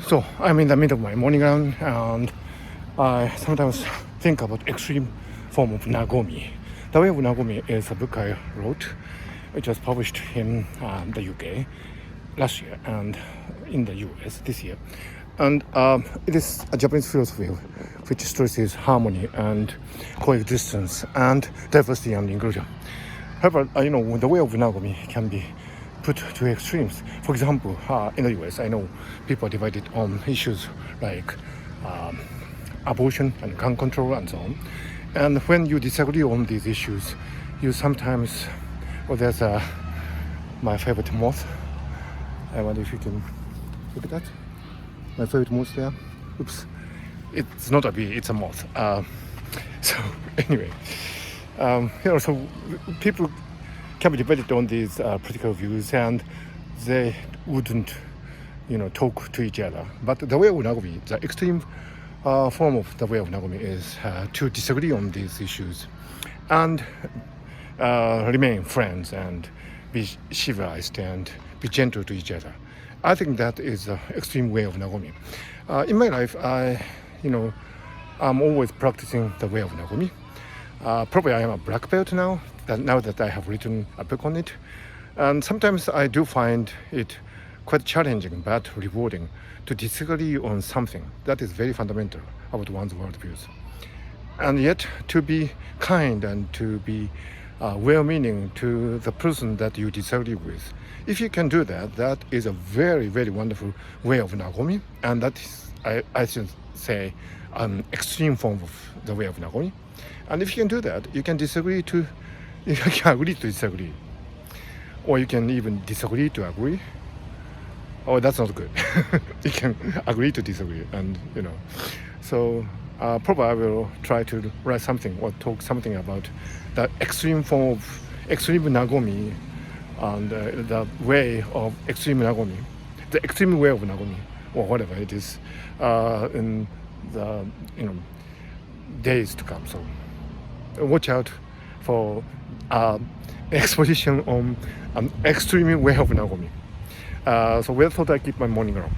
So I'm in the middle of my morning run, and I sometimes think about extreme form of nagomi. The Way of Nagomi is a book I wrote, which was published in the UK last year and in the US this year. And it is a Japanese philosophy which stresses harmony and coexistence and diversity and inclusion. However, the way of nagomi can be put to extremes. For example, in the US, I know people are divided on issues like abortion and gun control and so on. And when you disagree on these issues, you sometimes, there's my favorite moth. I wonder if you can look at that. My favorite moth there. Oops, it's not a bee, it's a moth. So anyway, so people can be debated on these political views, and they wouldn't, talk to each other. But the way of nagomi, the extreme form of the way of nagomi, is to disagree on these issues and remain friends and be civilized and be gentle to each other. I think that is the extreme way of nagomi. In my life, I'm always practicing the way of nagomi. Probably I am a black belt now that I have written a book on it. And sometimes I do find it quite challenging but rewarding to disagree on something that is very fundamental about one's worldviews. And yet to be kind and to be well-meaning to the person that you disagree with. If you can do that, that is a very, very wonderful way of nagomi. And that is, I should say, an extreme form of the way of nagomi. And if you can do that, you can disagree to, you can agree to disagree. Or you can even disagree to agree. Oh, that's not good. You can agree to disagree, and So probably I will try to write something or talk something about the extreme form of extreme nagomi and the way of extreme nagomi, the extreme way of nagomi, or whatever it is, in the days to come. So watch out for exposition on an extreme way of nagomi. So with that, I keep my morning around.